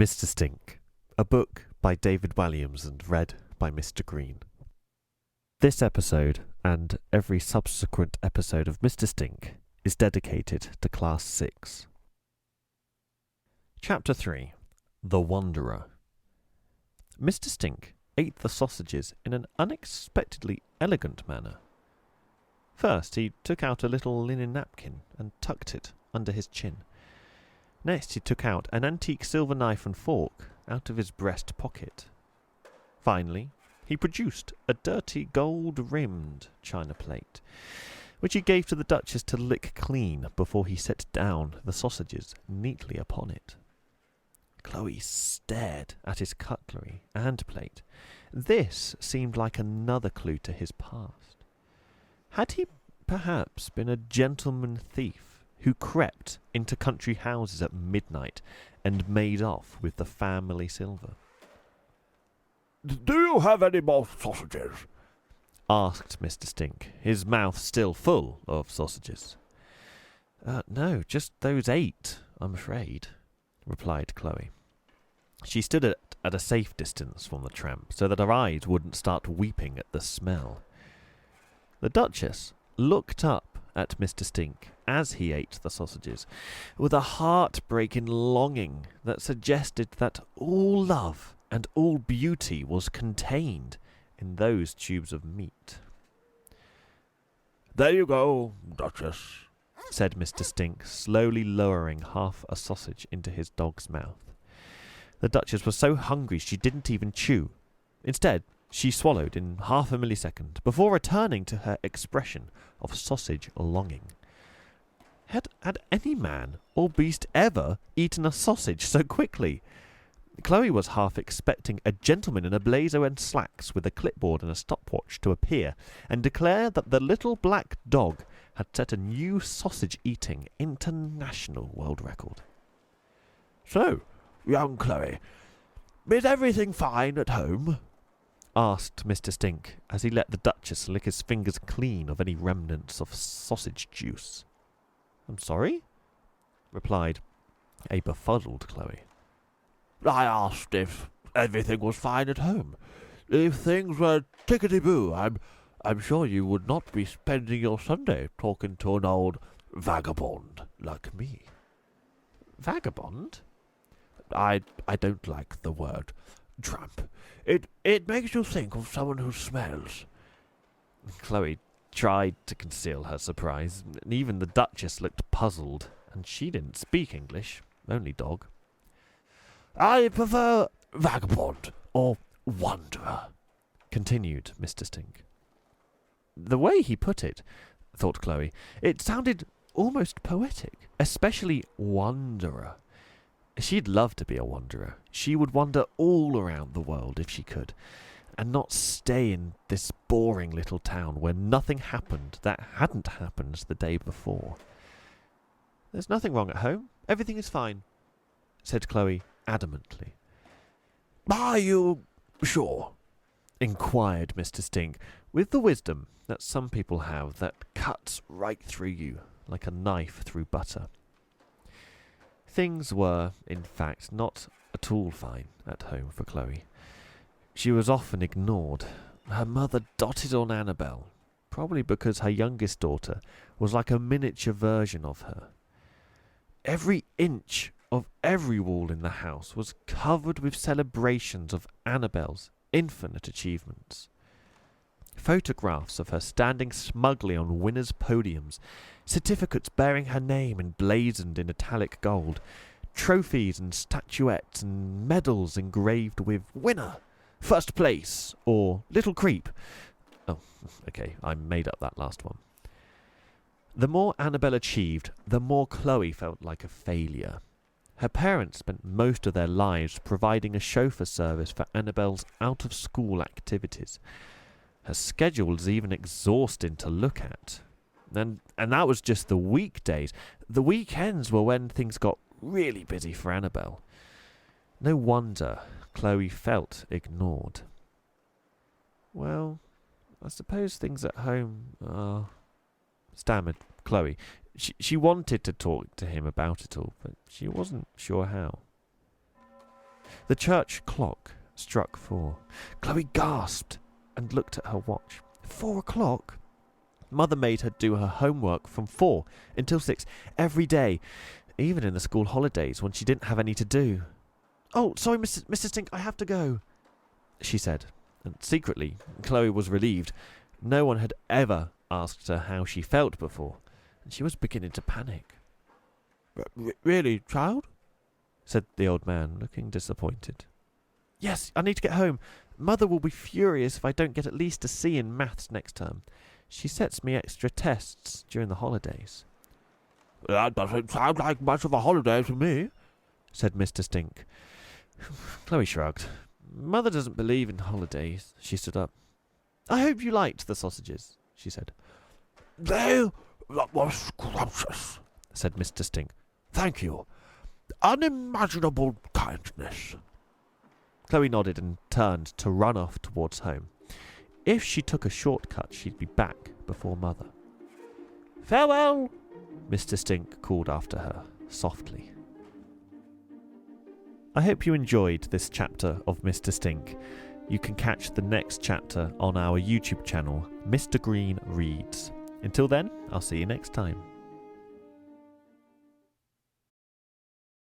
Mr. Stink, a book by David Walliams and read by Mr. Green. This episode, and every subsequent episode of Mr. Stink, is dedicated to Class 6. Chapter 3. The Wanderer. Mr. Stink ate the sausages in an unexpectedly elegant manner. First, he took out a little linen napkin and tucked it under his chin. Next, he took out an antique silver knife and fork out of his breast pocket. Finally, he produced a dirty gold-rimmed china plate, which he gave to the Duchess to lick clean before he set down the sausages neatly upon it. Chloe stared at his cutlery and plate. This seemed like another clue to his past. Had he perhaps been a gentleman thief who crept into country houses at midnight and made off with the family silver? "Do you have any more sausages?" asked Mr. Stink, his mouth still full of sausages. No, just those 8, I'm afraid," replied Chloe. She stood at a safe distance from the tramp, so that her eyes wouldn't start weeping at the smell. The Duchess looked up at Mr. Stink as he ate the sausages, with a heart-breaking longing that suggested that all love and all beauty was contained in those tubes of meat. "There you go, Duchess," said Mr. Stink, slowly lowering half a sausage into his dog's mouth. The Duchess was so hungry she didn't even chew. Instead, she swallowed in half a millisecond before returning to her expression of sausage longing. Had any man or beast ever eaten a sausage so quickly? Chloe was half expecting a gentleman in a blazer and slacks with a clipboard and a stopwatch to appear and declare that the little black dog had set a new sausage-eating international world record. "So, young Chloe, is everything fine at home?" asked Mr. Stink as he let the Duchess lick his fingers clean of any remnants of sausage juice. "I'm sorry?" replied a befuddled Chloe. "I asked if everything was fine at home. If things were tickety-boo, I'm sure you would not be spending your Sunday talking to an old vagabond like me." "Vagabond?" I don't like the word tramp. It makes you think of someone who smells." Chloe tried to conceal her surprise, and even the Duchess looked puzzled, and she didn't speak English, only dog. "I prefer vagabond or wanderer," continued Mr. Stink. The way he put it, thought Chloe, it sounded almost poetic, especially wanderer. She'd love to be a wanderer. She would wander all around the world if she could, and not stay in this boring little town where nothing happened that hadn't happened the day before. "There's nothing wrong at home. Everything is fine," said Chloe adamantly. "Are you sure?" inquired Mr. Stink, with the wisdom that some people have that cuts right through you like a knife through butter. Things were, in fact, not at all fine at home for Chloe. She was often ignored. Her mother dotted on Annabel, probably because her youngest daughter was like a miniature version of her. Every inch of every wall in the house was covered with celebrations of Annabel's infinite achievements. Photographs of her standing smugly on winners' podiums, certificates bearing her name emblazoned in metallic gold, trophies and statuettes and medals engraved with "Winner," "First Place," or "Little Creep." Oh, okay, I made up that last one. The more Annabel achieved, the more Chloe felt like a failure. Her parents spent most of their lives providing a chauffeur service for Annabel's out-of-school activities. Her schedule was even exhausting to look at. And that was just the weekdays. The weekends were when things got really busy for Annabel. No wonder Chloe felt ignored. "Well, I suppose things at home are," stammered Chloe. She wanted to talk to him about it all, but she wasn't sure how. The church clock struck 4. Chloe gasped and looked at her watch. 4 o'clock? Mother made her do her homework from 4 until 6 every day, even in the school holidays when she didn't have any to do. "Oh, sorry, Mr. Stink, I have to go," she said. And secretly, Chloe was relieved. No one had ever asked her how she felt before, and she was beginning to panic. Really, child?" said the old man, looking disappointed. "Yes, I need to get home. Mother will be furious if I don't get at least a C in maths next term. She sets me extra tests during the holidays." "That doesn't sound like much of a holiday to me," said Mr. Stink. Chloe shrugged. "Mother doesn't believe in holidays." She stood up. "I hope you liked the sausages," she said. "They were scrumptious," said Mr. Stink. "Thank you. Unimaginable kindness." Chloe nodded and turned to run off towards home. If she took a shortcut, she'd be back before Mother. "Farewell," Mr. Stink called after her, softly. I hope you enjoyed this chapter of Mr. Stink. You can catch the next chapter on our YouTube channel, Mr. Green Reads. Until then, I'll see you next time.